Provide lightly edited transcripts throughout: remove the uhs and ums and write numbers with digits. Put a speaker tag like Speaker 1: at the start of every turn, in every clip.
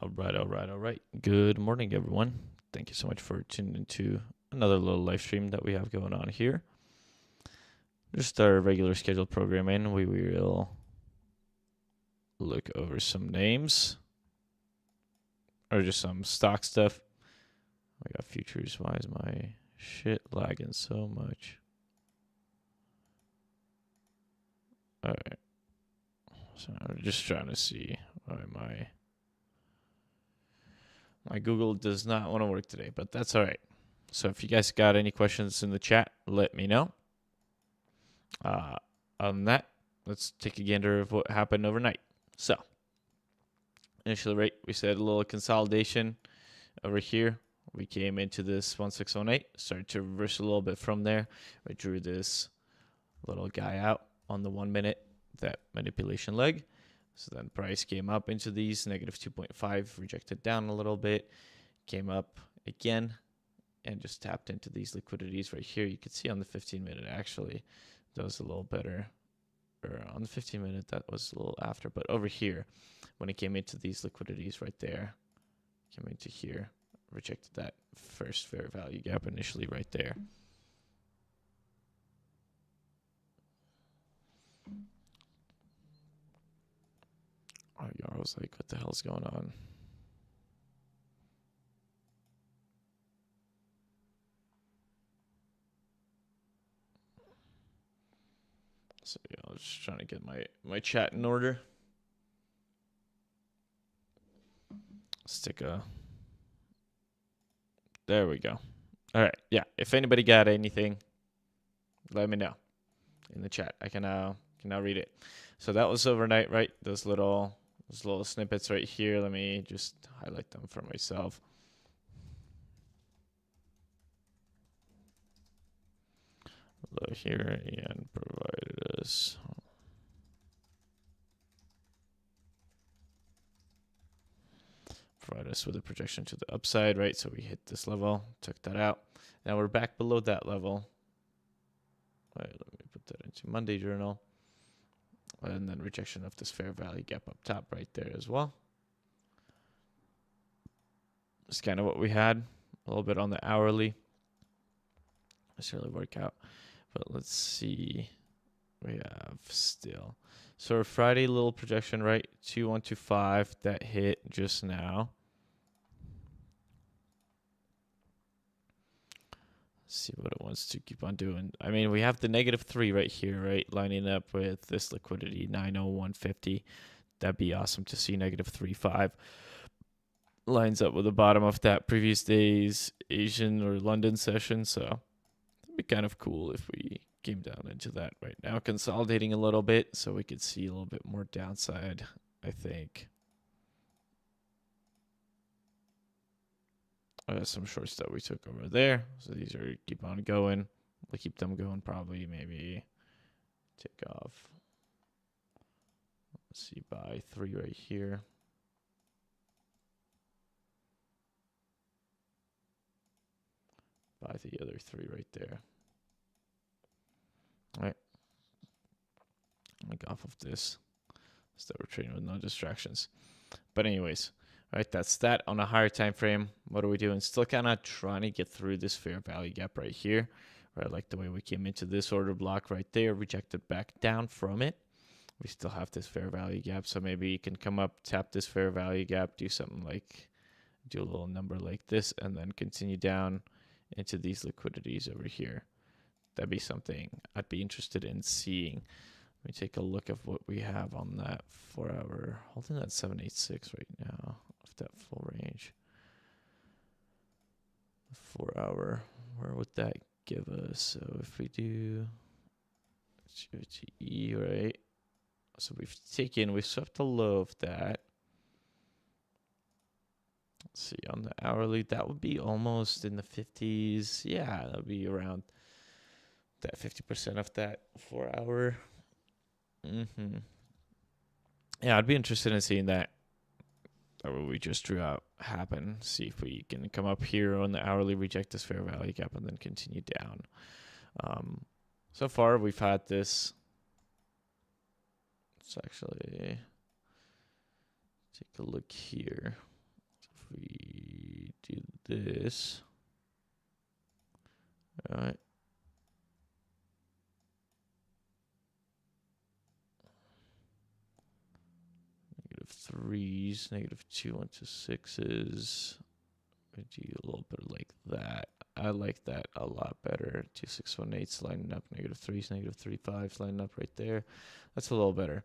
Speaker 1: All right. Good morning, everyone. Thank you so much for tuning into another little live stream that we have going on here. Just our regular scheduled programming. We will look over some names or just some stock stuff. I got futures. Why is my shit lagging so much? All right. So I'm just trying to see why my Google does not want to work today, but that's all right. So if you guys got any questions in the chat, let me know. Other than that, let's take a gander of what happened overnight. So, initial rate, we said a little consolidation over here. We came into this 1618, started to reverse a little bit from there. We drew this little guy out on the 1 minute, that manipulation leg. So then price came up into these, negative 2.5, rejected down a little bit, came up again, and just tapped into these liquidities right here. You can see on the 15-minute actually does a little better. Or on the 15-minute, that was a little after. But over here, when it came into these liquidities right there, came into here, rejected that first fair value gap initially right there. Oh, yeah, I was like, what the hell's going on? So yeah, I was just trying to get my chat in order. There we go. All right, yeah. If anybody got anything, let me know in the chat. I can now read it. So that was overnight, right? Those little snippets right here. Let me just highlight them for myself. Look here, Ian provided us. Provide us with a projection to the upside, right? So we hit this level, took that out. Now we're back below that level. Right, let me put that into Monday journal. And then rejection of this fair value gap up top right there as well. It's kind of what we had. A little bit on the hourly. Doesn't really work out. But let's see. We have still. So our Friday little projection, right? 2125 that hit just now. Let's see what it wants to keep on doing. I mean, we have the -3 right here, right? Lining up with this liquidity, 90150. That'd be awesome to see -3.5. Lines up with the bottom of that previous day's Asian or London session. So it'd be kind of cool if we came down into that right now, consolidating a little bit so we could see a little bit more downside, I think. Some shorts that we took over there. So these are keep on going. We'll keep them going probably, maybe take off. Let's see, buy 3 right here. Buy the other 3 right there. All right. Like off of this. So we're trading with no distractions. But anyways, all right, that's that on a higher time frame. What are we doing? Still kind of trying to get through this fair value gap right here. Right, like the way we came into this order block right there, rejected back down from it. We still have this fair value gap, so maybe you can come up, tap this fair value gap, do something like, do a little number like this, and then continue down into these liquidities over here. That'd be something I'd be interested in seeing. Let me take a look at what we have on that 4 hour. Holding that 786 right now of that full range. The 4 hour, where would that give us? So if we do GOTE, right? So we've swept the low of that. Let's see, on the hourly, that would be almost in the 50s. Yeah, that would be around that 50% of that 4 hour. Yeah, I'd be interested in seeing that. Or what we just drew out happen. See if we can come up here on the hourly, reject this fair value gap, and then continue down. So far, we've had this. Let's actually take a look here. we do this, all right. -3s, -2 onto 6s. We do a little bit like that. I like that a lot better. 2 6 1 8s lining up, -3s, -3 5s lining up right there. That's a little better.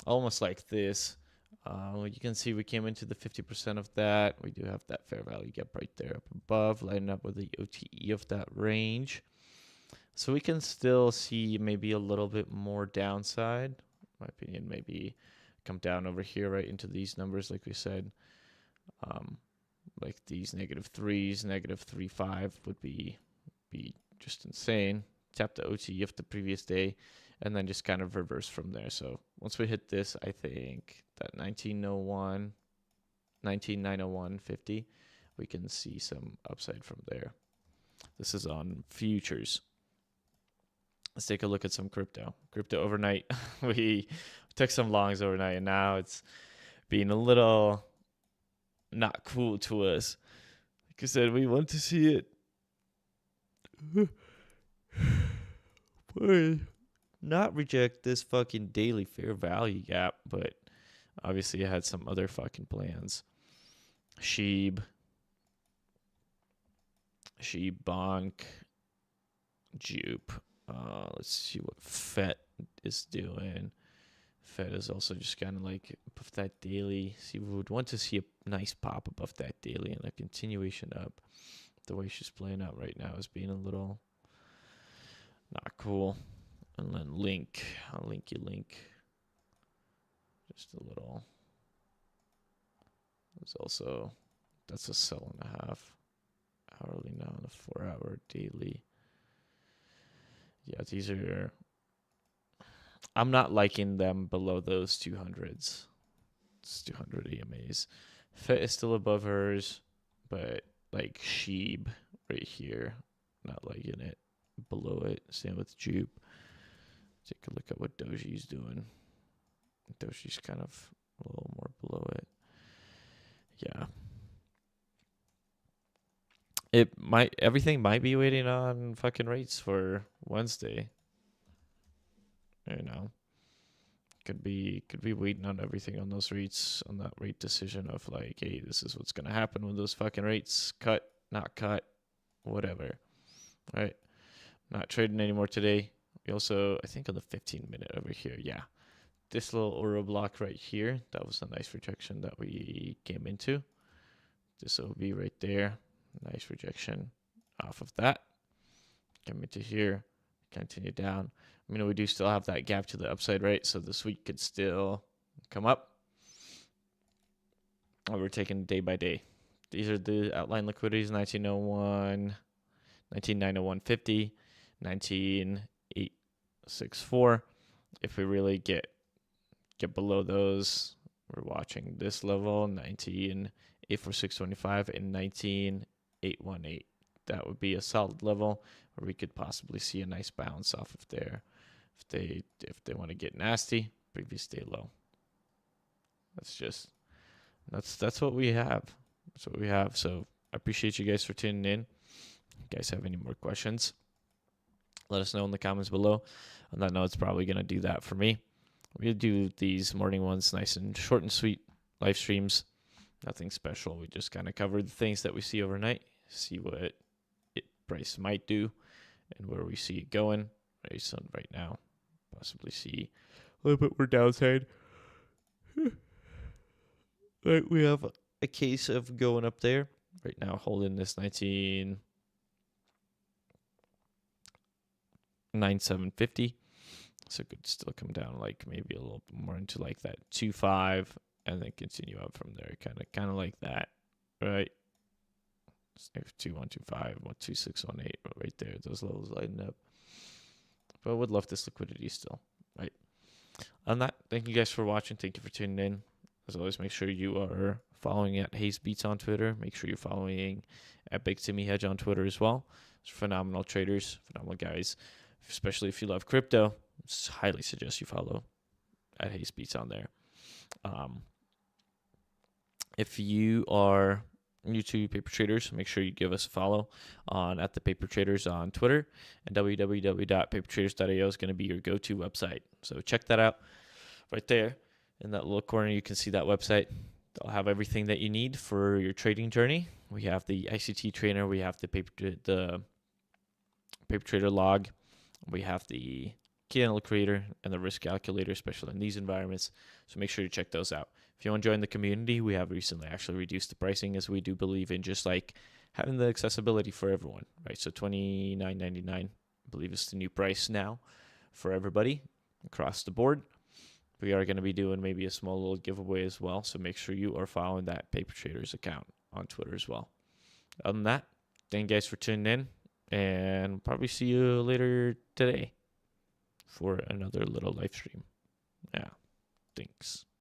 Speaker 1: Almost like this. You can see we came into the 50% of that. We do have that fair value gap right there up above, lining up with the OTE of that range. So we can still see maybe a little bit more downside. In my opinion, maybe come down over here right into these numbers, like we said. Like these -3s, -3 5 would be just insane. Tap the OTE of the previous day, and then just kind of reverse from there. So once we hit this, I think that 19,901.50, we can see some upside from there. This is on futures. Let's take a look at some crypto. Crypto overnight, we took some longs overnight, and now it's being a little not cool to us. Like I said, we want to see it not reject this fucking daily fair value gap, but obviously it had some other fucking plans. Sheeb, Bonk, Jupe. Let's see what FET is doing. FET is also just kind of like above that daily. See, we would want to see a nice pop above that daily and a continuation up. The way she's playing out right now is being a little not cool. And then Link. I'll link you Link. Just a little. There's also, that's a sell and a half. Hourly now on the 4-hour daily. Yeah, these are, I'm not liking them below those 200s. It's 200 EMAs. FET is still above hers, but like Sheeb right here, not liking it. Below it, same with Jupe. Take a look at what Doji's doing. Doji's kind of a little more below it. Yeah. Everything might be waiting on fucking rates for Wednesday. You know. Could be waiting on everything on those rates, on that rate decision of like, hey, this is what's gonna happen with those fucking rates. Cut, not cut, whatever. Right? Not trading anymore today. We also, I think on the 15-minute over here, yeah. This little Oro block right here, that was a nice rejection that we came into. This OB right there, nice rejection off of that. Come into here, continue down. I mean, we do still have that gap to the upside, right? So this week could still come up. Oh, we're taking day by day. These are the outline liquidities: 1901, 19,901.50, 19,864. If we really get below those, we're watching this level: 19,846.25 and 19,818. That would be a solid level where we could possibly see a nice bounce off of there. If they want to get nasty, previous day low. That's what we have. That's what we have. So I appreciate you guys for tuning in. If you guys have any more questions, let us know in the comments below. On that note, it's probably going to do that for me. We do these morning ones nice and short and sweet, live streams. Nothing special. We just kind of cover the things that we see overnight, see what price might do, and where we see it going. Right now, possibly see a little bit more downside. Right, we have a case of going up there right now, holding this 19,997.50. So it could still come down like maybe a little bit more into like that 2.5 and then continue up from there, kind of like that, right? 2125, 12618 right there. Those levels lighting up. But I would love this liquidity still, right? On that, thank you guys for watching. Thank you for tuning in. As always, make sure you are following at Hayes Beats on Twitter. Make sure you're following at Big Timmy Hedge on Twitter as well. It's phenomenal traders, phenomenal guys. Especially if you love crypto, I highly suggest you follow at Hayes Beats on there. If you are new to Paper Traders, make sure you give us a follow on at the Paper Traders on Twitter, and www.papertraders.io is going to be your go-to website. So check that out right there in that little corner. You can see that website. They'll have everything that you need for your trading journey. We have the ICT trainer, we have the paper trader log, we have the candle creator and the risk calculator, especially in these environments. So make sure to check those out. If you want to join the community, we have recently actually reduced the pricing, as we do believe in just like having the accessibility for everyone, right? So $29.99, I believe, is the new price now for everybody across the board. We are going to be doing maybe a small little giveaway as well, so make sure you are following that Paper Traders account on Twitter as well. Other than that, thank you guys for tuning in, and probably see you later today for another little live stream.